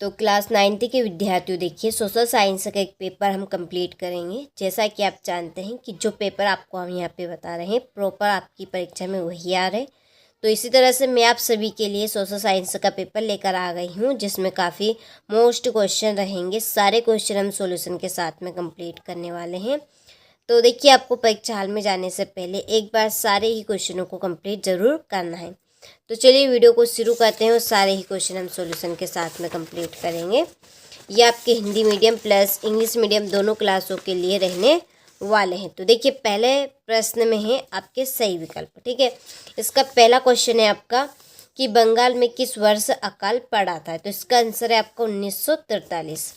तो class 9th के विद्यार्थियों, देखिए सोशल साइंस का एक पेपर हम कंप्लीट करेंगे। जैसा कि आप जानते हैं कि जो पेपर आपको हम यहाँ पे बता रहे हैं प्रॉपर आपकी परीक्षा में वही आ रहे। तो इसी तरह से मैं आप सभी के लिए सोशल साइंस का पेपर लेकर आ गई हूँ, जिसमें काफ़ी मोस्ट क्वेश्चन रहेंगे। सारे क्वेश्चन हम सॉल्यूशन के साथ में कंप्लीट करने वाले हैं। तो देखिए, आपको परीक्षा हॉल में जाने से पहले एक बार सारे ही क्वेश्चनों को कंप्लीट ज़रूर करना है। तो चलिए वीडियो को शुरू करते हैं और सारे ही क्वेश्चन हम सॉल्यूशन के साथ में कंप्लीट करेंगे। ये आपके Hindi medium plus English medium दोनों क्लासों के लिए रहने वाले हैं। तो देखिए, पहले प्रश्न में है आपके सही विकल्प। ठीक है, इसका पहला क्वेश्चन है आपका कि बंगाल में किस वर्ष अकाल पड़ा था। तो इसका आंसर है आपका 1943।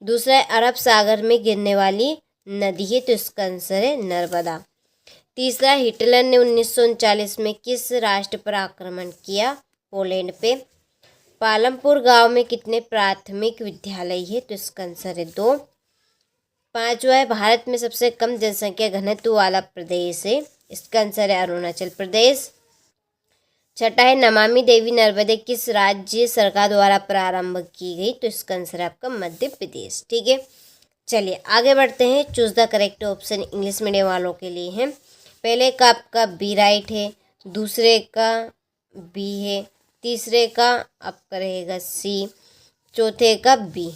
दूसरा है अरब सागर में गिरने वाली नदी है। तो इसका आंसर है नर्मदा। तीसरा, हिटलर ने 1939 में किस राष्ट्र पर आक्रमण किया। पोलैंड पे। पालमपुर गांव में कितने प्राथमिक विद्यालय है। तो इसका आंसर है 2। पांचवा है भारत में सबसे कम जनसंख्या घनत्व वाला प्रदेश है। इसका आंसर है अरुणाचल प्रदेश। छठा है नमामि देवी नर्मदे किस राज्य सरकार द्वारा प्रारंभ की गई। तो इसका आंसर है आपका मध्य प्रदेश। ठीक है, चलिए आगे बढ़ते हैं। Choose the correct option English medium वालों के लिए है। पहले का आपका बी राइट है, दूसरे का बी है, तीसरे का आपका रहेगा सी, चौथे का बी।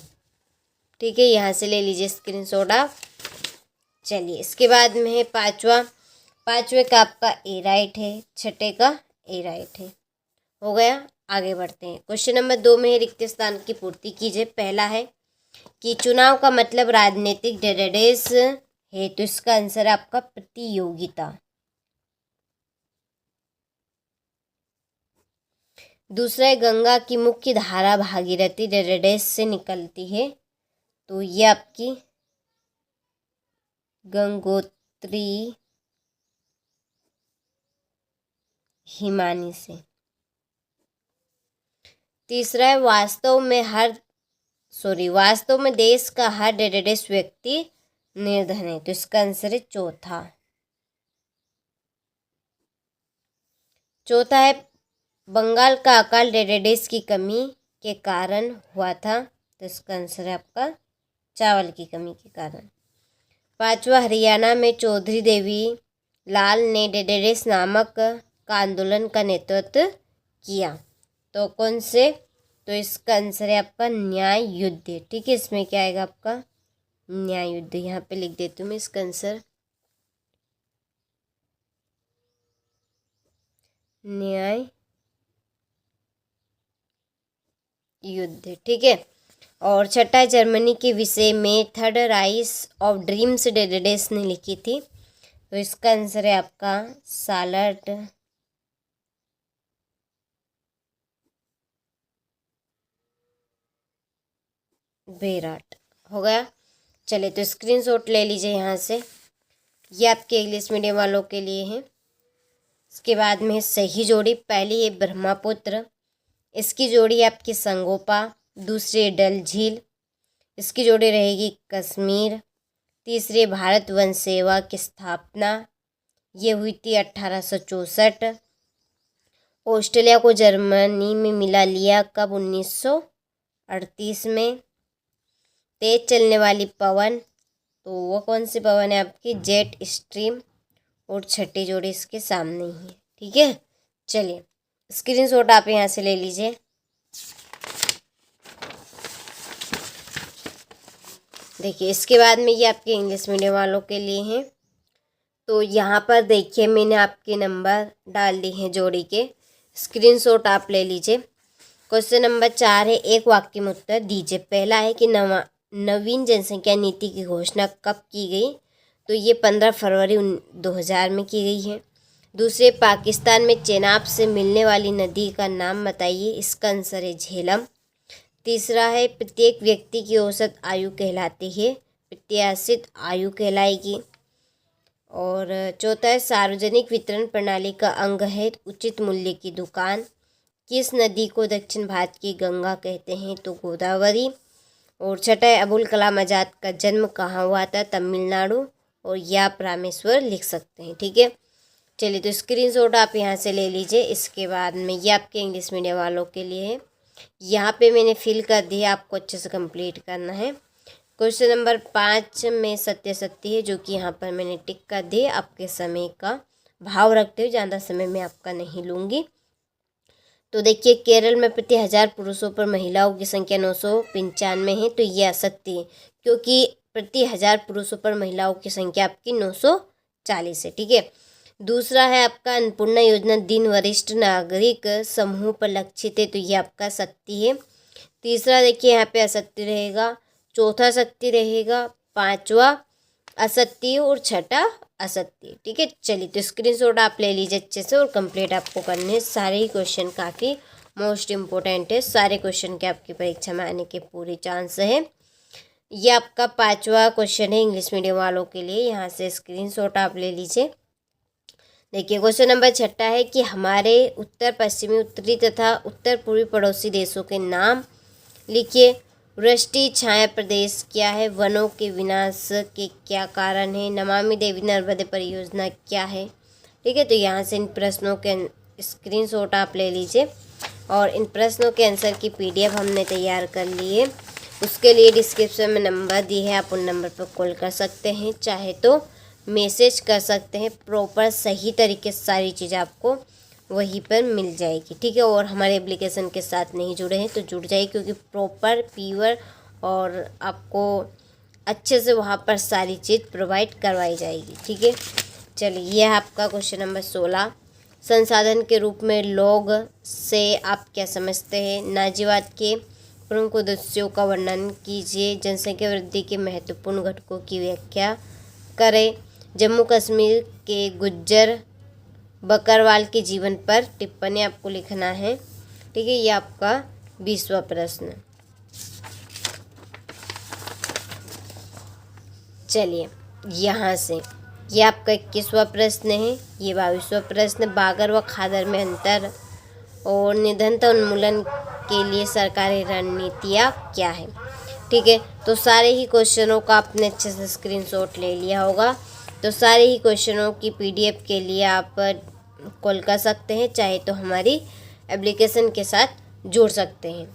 ठीक है, यहाँ से ले लीजिए स्क्रीनशॉट आप। चलिए इसके बाद में है पांचवे का आपका ए राइट है, छठे का ए राइट है। हो गया, आगे बढ़ते हैं। क्वेश्चन नंबर 2 में है रिक्त स्थान की पूर्ति कीजिए। पहला है कि चुनाव का मतलब राजनीतिक डेडेस है। तो इसका आंसर है आपका प्रतियोगिता। दूसरा है गंगा की मुख्य धारा भागीरथी डेडेस से निकलती है। तो ये आपकी गंगोत्री हिमानी से। तीसरा है वास्तव में देश का हर डेडेस व्यक्ति निर्धन है। तो इसका आंसर है चौथा है बंगाल का अकाल डेडेस की कमी के कारण हुआ था। तो इसका आंसर है आपका चावल की कमी के कारण। पांचवा, हरियाणा में चौधरी देवी लाल ने डेडेस नामक का आंदोलन का नेतृत्व किया। तो कौन से। तो इसका आंसर है आपका न्याय युद्ध। ठीक है, इसमें क्या आएगा आपका न्याय युद्ध। यहाँ पे लिख देती हूँ मैं इसका आंसर न्याय युद्ध। ठीक है, और छठा जर्मनी के विषय में थर्ड राइस ऑफ ड्रीम्स डेडेस ने लिखी थी। तो इसका आंसर है आपका सालट बेराट। हो गया, चलिए तो स्क्रीनशॉट ले लीजिए यहाँ से। ये आपके इंग्लिश मीडियम वालों के लिए है। इसके बाद में सही जोड़ी। पहली है ब्रह्मपुत्र, इसकी जोड़ी आपकी संगोपा। दूसरी डल झील, इसकी जोड़ी रहेगी कश्मीर। तीसरी भारत वन सेवा की स्थापना, ये हुई थी 1864। ऑस्ट्रेलिया को जर्मनी में मिला लिया कब, 1938 में। तेज चलने वाली पवन, तो वो कौन सी पवन है आपकी, जेट स्ट्रीम। और छठी जोड़ी इसके सामने ही है। ठीक है, चलिए स्क्रीनशॉट आप यहाँ से ले लीजिए। देखिए इसके बाद में ये आपके इंग्लिश मीडियम वालों के लिए हैं। तो यहाँ पर देखिए मैंने आपके नंबर डाल दिए हैं जोड़ी के, स्क्रीनशॉट आप ले लीजिए। क्वेश्चन नंबर 4 है, एक वाक्य में उत्तर दीजिए। पहला है कि नवीन जनसंख्या नीति की घोषणा कब की गई। तो ये 15 फरवरी 2000 में की गई है। दूसरे, पाकिस्तान में चेनाब से मिलने वाली नदी का नाम बताइए। इसका आंसर है झेलम। तीसरा है प्रत्येक व्यक्ति की औसत आयु कहलाती है, प्रत्याशित आयु कहलाएगी। और चौथा है सार्वजनिक वितरण प्रणाली का अंग है उचित मूल्य की दुकान। किस नदी को दक्षिण भारत की गंगा कहते हैं। तो गोदावरी। और छठा है अबुल कलाम आज़ाद का जन्म कहाँ हुआ था। तमिलनाडु। और या आप रामेश्वर लिख सकते हैं। ठीक है, चलिए तो स्क्रीनशॉट आप यहाँ से ले लीजिए। इसके बाद में ये आपके इंग्लिश मीडियम वालों के लिए है। यहाँ पे मैंने फिल कर दिया, आपको अच्छे से कंप्लीट करना है। क्वेश्चन नंबर 5 में सत्य सत्य है, जो कि यहाँ पर मैंने टिक कर दिया। आपके समय का भाव रखते हुए ज़्यादा समय मैं आपका नहीं लूँगी। तो देखिए, केरल में प्रति 1000 पुरुषों पर महिलाओं की संख्या 995 है, तो ये असत्य है, क्योंकि प्रति 1000 पुरुषों पर महिलाओं की संख्या आपकी 940 है। ठीक है। दूसरा है आपका अन्नपूर्णा योजना दिन वरिष्ठ नागरिक समूह पर लक्षित है, तो ये आपका सत्य है। तीसरा देखिए यहाँ पे असत्य रहेगा, चौथा सत्य रहेगा, पांचवा असत्य और छठा असत्य। ठीक है। चलिए, तो स्क्रीनशॉट आप ले लीजिए अच्छे से और कंप्लीट आपको करने हैं। सारे ही क्वेश्चन काफ़ी मोस्ट इम्पोर्टेंट है, सारे क्वेश्चन के आपकी परीक्षा में आने के पूरे चांस है। ये आपका 5वां क्वेश्चन है इंग्लिश मीडियम वालों के लिए, यहाँ से स्क्रीनशॉट आप ले लीजिए। देखिए, क्वेश्चन नंबर 6 है कि हमारे उत्तर पश्चिमी, उत्तरी तथा उत्तर पूर्वी पड़ोसी देशों के नाम लिखिए। वृष्टि छाया प्रदेश क्या है? वनों के विनाश के क्या कारण है? नमामि देवी नर्मदे परियोजना क्या है? ठीक है। तो यहाँ से इन प्रश्नों के स्क्रीनशॉट आप ले लीजिए और इन प्रश्नों के आंसर की PDF हमने तैयार कर ली है। उसके लिए डिस्क्रिप्शन में नंबर दी है, आप उन नंबर पर कॉल कर सकते हैं, चाहे तो मैसेज कर सकते हैं। प्रॉपर सही तरीके से सारी चीज़ आपको वहीं पर मिल जाएगी। ठीक है। और हमारे एप्लीकेशन के साथ नहीं जुड़े हैं तो जुड़ जाइए, क्योंकि प्रॉपर प्योर और आपको अच्छे से वहाँ पर सारी चीज़ प्रोवाइड करवाई जाएगी। ठीक है। चलिए, यह है आपका क्वेश्चन नंबर 16। संसाधन के रूप में लोग से आप क्या समझते हैं? नाजीवाद के प्रमुख उद्देश्यों का वर्णन कीजिए। जनसंख्या वृद्धि के महत्वपूर्ण घटकों की व्याख्या करें। जम्मू कश्मीर के गुज्जर बकरवाल के जीवन पर टिप्पणी आपको लिखना है। ठीक है। ये आपका 20वां प्रश्न। चलिए, यहाँ से ये आपका 21वां प्रश्न है। ये 22वां प्रश्न, बागर व खादर में अंतर और निर्धनता उन्मूलन के लिए सरकारी रणनीतियाँ क्या है? ठीक है। तो सारे ही क्वेश्चनों का आपने अच्छे से स्क्रीनशॉट ले लिया होगा। तो सारे ही क्वेश्चनों की PDF के लिए आप कॉल कर सकते हैं, चाहे तो हमारी एप्लीकेशन के साथ जुड़ सकते हैं।